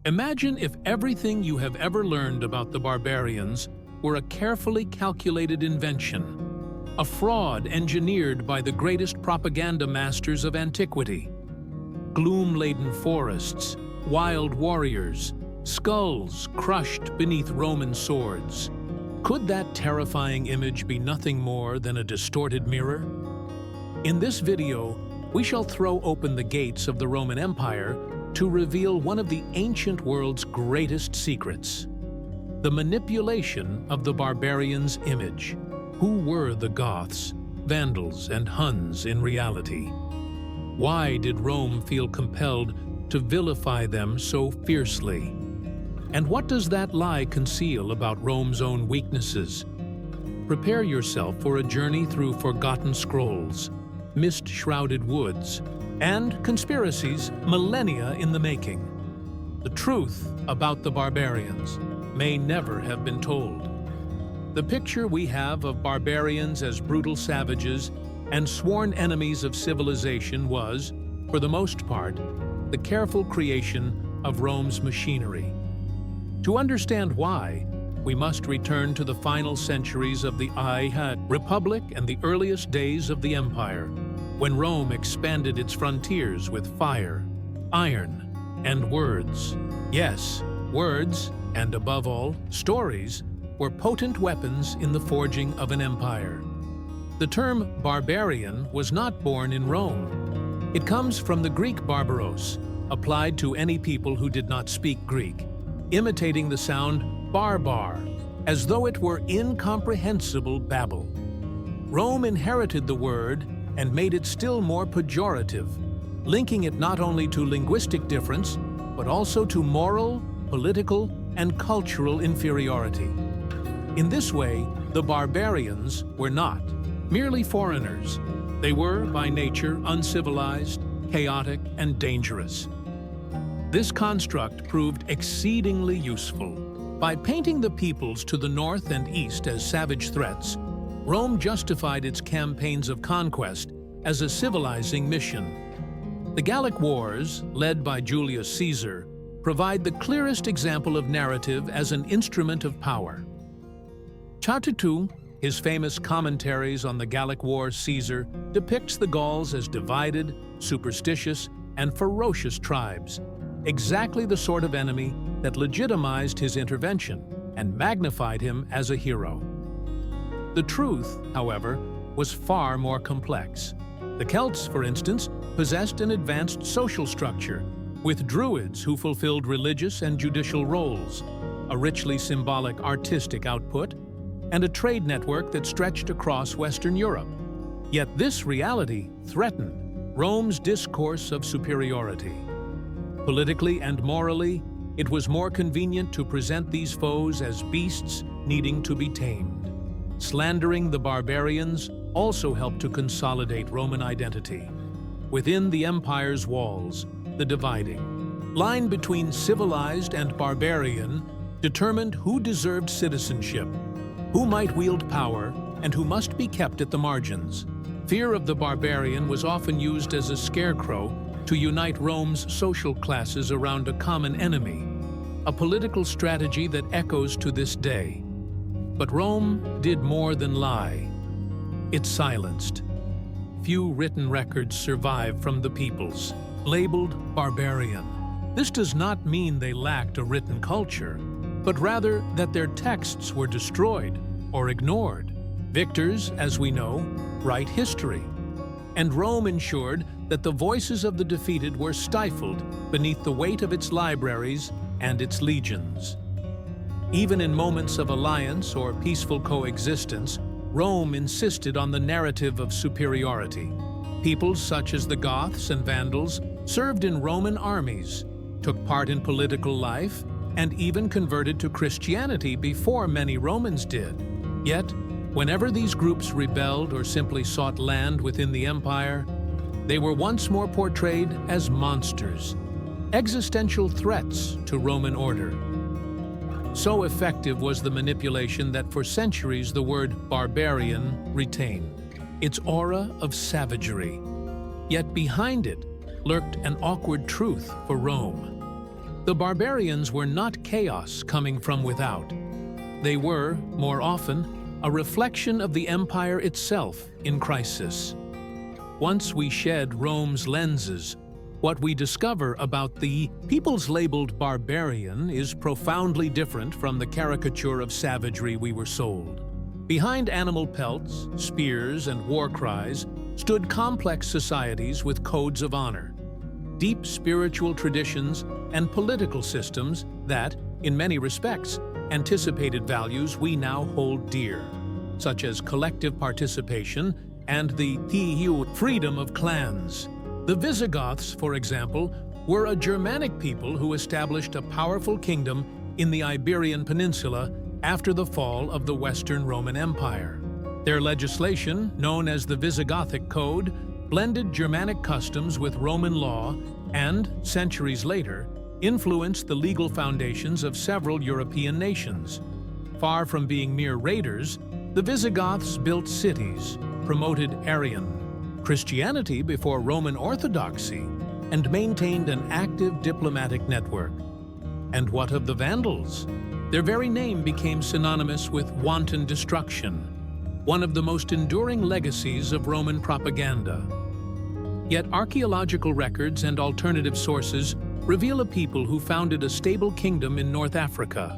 Imagine if everything you have ever learned about the barbarians were a carefully calculated invention, a fraud engineered by the greatest propaganda masters of antiquity. Gloom-laden forests, wild warriors, skulls crushed beneath Roman swords. Could that terrifying image be nothing more than a distorted mirror? In this video, we shall throw open the gates of the Roman Empire to reveal one of the ancient world's greatest secrets: the manipulation of the barbarians' image. Who were the Goths, Vandals, and Huns in reality? Why did Rome feel compelled to vilify them so fiercely? And what does that lie conceal about Rome's own weaknesses? Prepare yourself for a journey through forgotten scrolls, mist-shrouded woods, and conspiracies millennia in the making. The truth about the barbarians may never have been told. The picture we have of barbarians as brutal savages and sworn enemies of civilization was, for the most part, the careful creation of Rome's machinery. To understand why, we must return to the final centuries of the Republic and the earliest days of the Empire, when Rome expanded its frontiers with fire, iron, and words. Yes, words, and above all, stories, were potent weapons in the forging of an empire. The term barbarian was not born in Rome. It comes from the Greek barbaros, applied to any people who did not speak Greek, imitating the sound barbar, as though it were incomprehensible babble. Rome inherited the word and made it still more pejorative, linking it not only to linguistic difference, but also to moral, political, and cultural inferiority. In this way, the barbarians were not merely foreigners. They were, by nature, uncivilized, chaotic, and dangerous. This construct proved exceedingly useful. By painting the peoples to the north and east as savage threats, Rome justified its campaigns of conquest as a civilizing mission. The Gallic Wars, led by Julius Caesar, provide the clearest example of narrative as an instrument of power. Catutu, his famous commentaries on the Gallic War Caesar, depicts the Gauls as divided, superstitious, and ferocious tribes, exactly the sort of enemy that legitimized his intervention and magnified him as a hero. The truth, however, was far more complex. The Celts, for instance, possessed an advanced social structure, with druids who fulfilled religious and judicial roles, a richly symbolic artistic output, and a trade network that stretched across Western Europe. Yet this reality threatened Rome's discourse of superiority. Politically and morally, it was more convenient to present these foes as beasts needing to be tamed. Slandering the barbarians also helped to consolidate Roman identity. Within the empire's walls, the dividing line between civilized and barbarian determined who deserved citizenship, who might wield power, and who must be kept at the margins. Fear of the barbarian was often used as a scarecrow to unite Rome's social classes around a common enemy, a political strategy that echoes to this day. But Rome did more than lie. It silenced. Few written records survive from the peoples, labeled barbarian. This does not mean they lacked a written culture, but rather that their texts were destroyed or ignored. Victors, as we know, write history. And Rome ensured that the voices of the defeated were stifled beneath the weight of its libraries and its legions. Even in moments of alliance or peaceful coexistence, Rome insisted on the narrative of superiority. Peoples such as the Goths and Vandals served in Roman armies, took part in political life, and even converted to Christianity before many Romans did. Yet, whenever these groups rebelled or simply sought land within the empire, they were once more portrayed as monsters, existential threats to Roman order. So effective was the manipulation that for centuries the word barbarian retained its aura of savagery. Yet behind it lurked an awkward truth for Rome. The barbarians were not chaos coming from without. They were, more often, a reflection of the empire itself in crisis. Once we shed Rome's lenses, what we discover about the peoples labeled barbarian is profoundly different from the caricature of savagery we were sold. Behind animal pelts, spears, and war cries stood complex societies with codes of honor, deep spiritual traditions, and political systems that, in many respects, anticipated values we now hold dear, such as collective participation and the freedom of clans. The Visigoths, for example, were a Germanic people who established a powerful kingdom in the Iberian Peninsula after the fall of the Western Roman Empire. Their legislation, known as the Visigothic Code, blended Germanic customs with Roman law and, centuries later, influenced the legal foundations of several European nations. Far from being mere raiders, the Visigoths built cities, promoted Arian Christianity before Roman Orthodoxy, and maintained an active diplomatic network. And what of the Vandals? Their very name became synonymous with wanton destruction, one of the most enduring legacies of Roman propaganda. Yet archaeological records and alternative sources reveal a people who founded a stable kingdom in North Africa,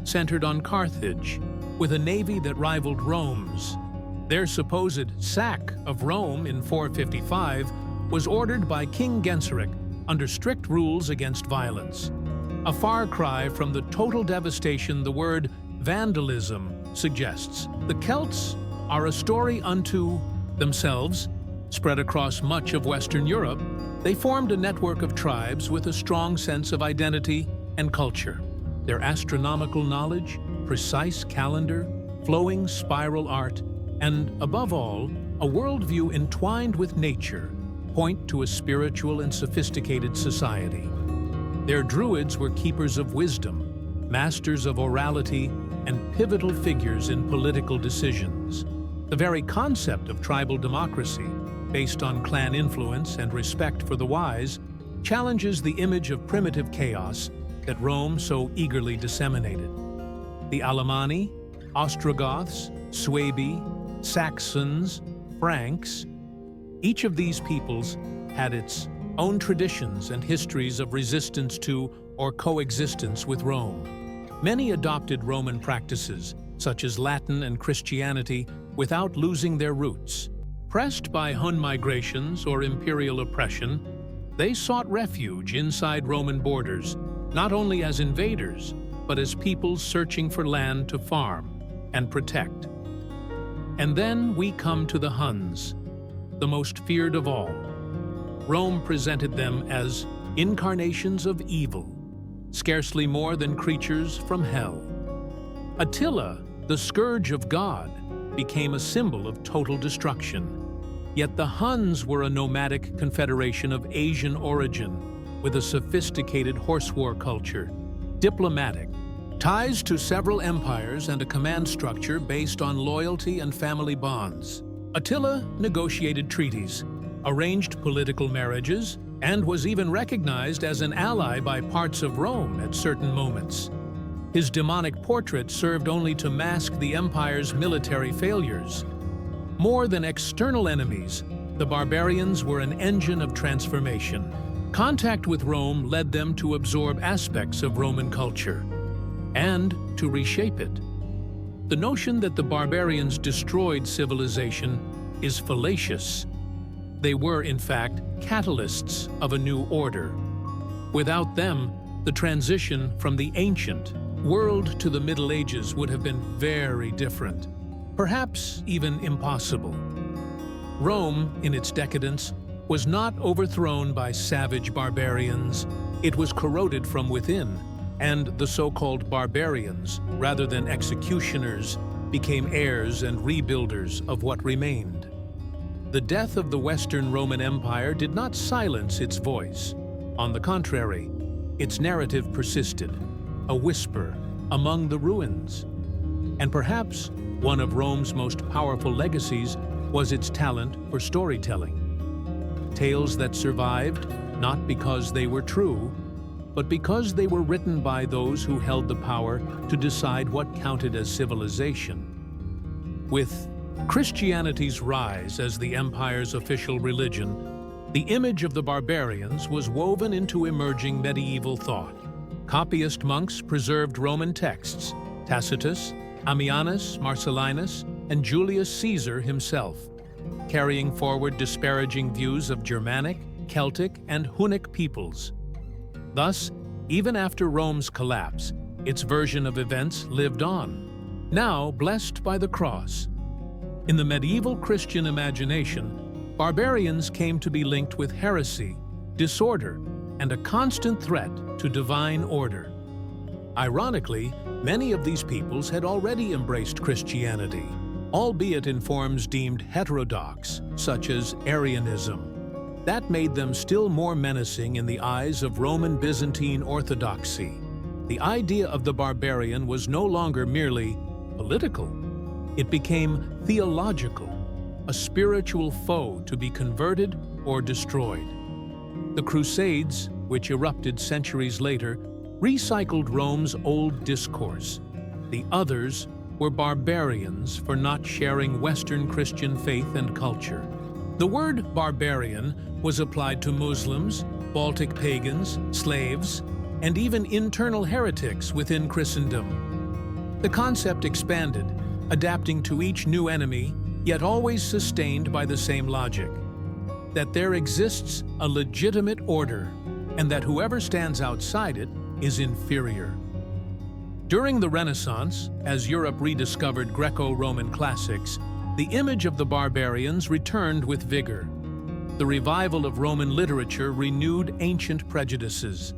centered on Carthage, with a navy that rivaled Rome's. Their supposed sack of Rome in 455 was ordered by King Genseric under strict rules against violence. A far cry from the total devastation the word vandalism suggests. The Celts are a story unto themselves. Spread across much of Western Europe, they formed a network of tribes with a strong sense of identity and culture. Their astronomical knowledge, precise calendar, flowing spiral art, and, above all, a worldview entwined with nature point to a spiritual and sophisticated society. Their druids were keepers of wisdom, masters of orality, and pivotal figures in political decisions. The very concept of tribal democracy, based on clan influence and respect for the wise, challenges the image of primitive chaos that Rome so eagerly disseminated. The Alemanni, Ostrogoths, Suebi, Saxons, Franks, each of these peoples had its own traditions and histories of resistance to or coexistence with Rome. Many adopted Roman practices, such as Latin and Christianity, without losing their roots. Pressed by Hun migrations or imperial oppression, they sought refuge inside Roman borders, not only as invaders, but as peoples searching for land to farm and protect. And then we come to the Huns, the most feared of all. Rome presented them as incarnations of evil, scarcely more than creatures from hell. Attila, the scourge of God, became a symbol of total destruction. Yet the Huns were a nomadic confederation of Asian origin, with a sophisticated horse war culture, diplomatic, ties to several empires, and a command structure based on loyalty and family bonds. Attila negotiated treaties, arranged political marriages, and was even recognized as an ally by parts of Rome at certain moments. His demonic portrait served only to mask the empire's military failures. More than external enemies, the barbarians were an engine of transformation. Contact with Rome led them to absorb aspects of Roman culture and to reshape it. The notion that the barbarians destroyed civilization is fallacious. They were, in fact, catalysts of a new order. Without them, the transition from the ancient world to the Middle Ages would have been very different, perhaps even impossible. Rome, in its decadence, was not overthrown by savage barbarians. It was corroded from within, and the so-called barbarians, rather than executioners, became heirs and rebuilders of what remained. The death of the Western Roman Empire did not silence its voice. On the contrary, its narrative persisted, a whisper among the ruins. And perhaps one of Rome's most powerful legacies was its talent for storytelling. Tales that survived not because they were true, but because they were written by those who held the power to decide what counted as civilization. With Christianity's rise as the empire's official religion, the image of the barbarians was woven into emerging medieval thought. Copyist monks preserved Roman texts, Tacitus, Ammianus, Marcellinus, and Julius Caesar himself, carrying forward disparaging views of Germanic, Celtic, and Hunnic peoples. Thus, even after Rome's collapse, its version of events lived on, now blessed by the cross. In the medieval Christian imagination, barbarians came to be linked with heresy, disorder, and a constant threat to divine order. Ironically, many of these peoples had already embraced Christianity, albeit in forms deemed heterodox, such as Arianism. That made them still more menacing in the eyes of Roman Byzantine orthodoxy. The idea of the barbarian was no longer merely political. It became theological, a spiritual foe to be converted or destroyed. The Crusades, which erupted centuries later, recycled Rome's old discourse. The others were barbarians for not sharing Western Christian faith and culture. The word barbarian was applied to Muslims, Baltic pagans, slaves, and even internal heretics within Christendom. The concept expanded, adapting to each new enemy, yet always sustained by the same logic: that there exists a legitimate order, and that whoever stands outside it is inferior. During the Renaissance, as Europe rediscovered Greco-Roman classics, the image of the barbarians returned with vigor. The revival of Roman literature renewed ancient prejudices.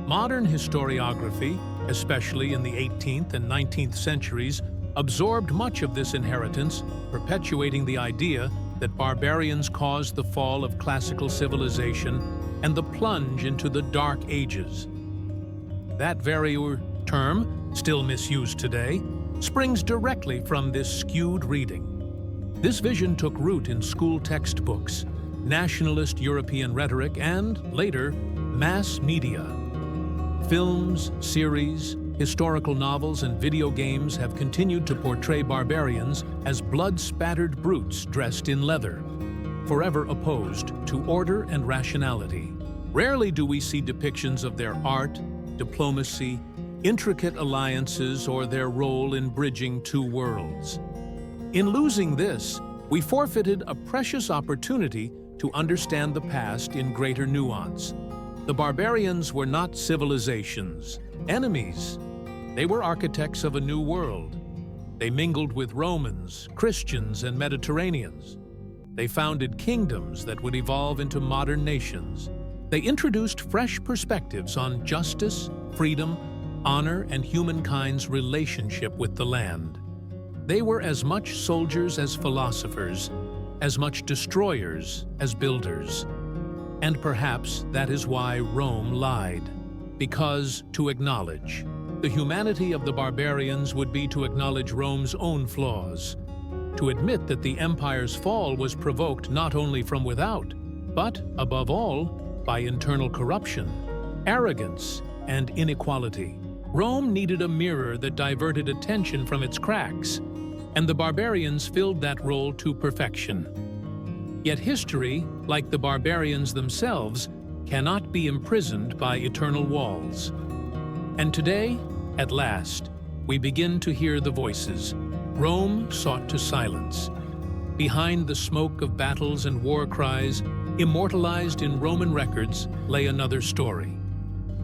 Modern historiography, especially in the 18th and 19th centuries, absorbed much of this inheritance, perpetuating the idea that barbarians caused the fall of classical civilization and the plunge into the Dark Ages. That very term, still misused today, springs directly from this skewed reading. This vision took root in school textbooks, nationalist European rhetoric, and, later, mass media. Films, series, historical novels, and video games have continued to portray barbarians as blood-spattered brutes dressed in leather, forever opposed to order and rationality. Rarely do we see depictions of their art, diplomacy, intricate alliances, or their role in bridging two worlds. In losing this, we forfeited a precious opportunity to understand the past in greater nuance. The barbarians were not civilizations, enemies. They were architects of a new world. They mingled with Romans, Christians, and Mediterraneans. They founded kingdoms that would evolve into modern nations. They introduced fresh perspectives on justice, freedom, honor, and humankind's relationship with the land. They were as much soldiers as philosophers, as much destroyers as builders. And perhaps that is why Rome lied. Because to acknowledge the humanity of the barbarians would be to acknowledge Rome's own flaws, to admit that the empire's fall was provoked not only from without, but, above all, by internal corruption, arrogance, and inequality. Rome needed a mirror that diverted attention from its cracks, and the barbarians filled that role to perfection. Yet history, like the barbarians themselves, cannot be imprisoned by eternal walls. And today, at last, we begin to hear the voices Rome sought to silence. Behind the smoke of battles and war cries, immortalized in Roman records, lay another story.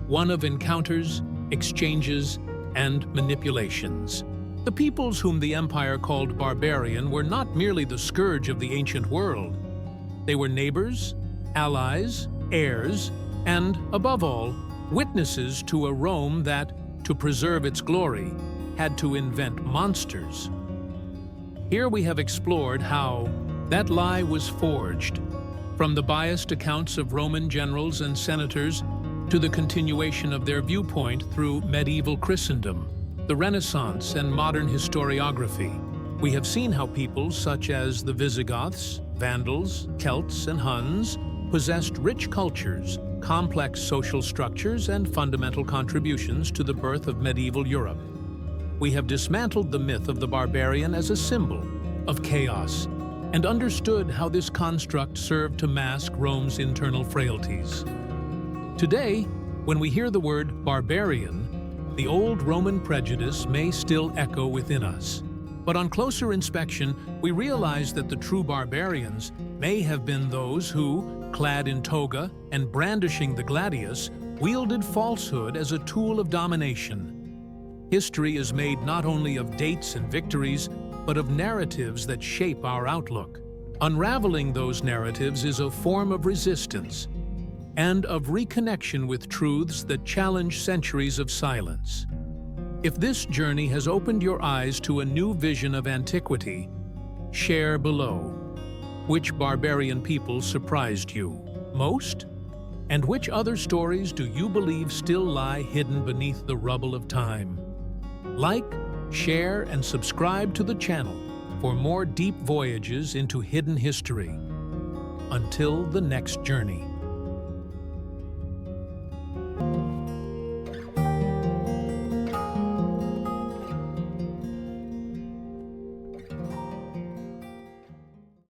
One of encounters, exchanges, and manipulations. The peoples whom the empire called barbarian were not merely the scourge of the ancient world. They were neighbors, allies, heirs, and, above all, witnesses to a Rome that, to preserve its glory, had to invent monsters. Here we have explored how that lie was forged, from the biased accounts of Roman generals and senators to the continuation of their viewpoint through medieval Christendom, the Renaissance, and modern historiography. We have seen how peoples such as the Visigoths, Vandals, Celts, and Huns possessed rich cultures, complex social structures and fundamental contributions to the birth of medieval Europe. We have dismantled the myth of the barbarian as a symbol of chaos and understood how this construct served to mask Rome's internal frailties. Today, when we hear the word barbarian, the old Roman prejudice may still echo within us. But on closer inspection, we realize that the true barbarians may have been those who, clad in toga and brandishing the gladius, wielded falsehood as a tool of domination. History is made not only of dates and victories, but of narratives that shape our outlook. Unraveling those narratives is a form of resistance and of reconnection with truths that challenge centuries of silence. If this journey has opened your eyes to a new vision of antiquity, share below. Which barbarian people surprised you most? And which other stories do you believe still lie hidden beneath the rubble of time? Like, share, and subscribe to the channel for more deep voyages into hidden history. Until the next journey.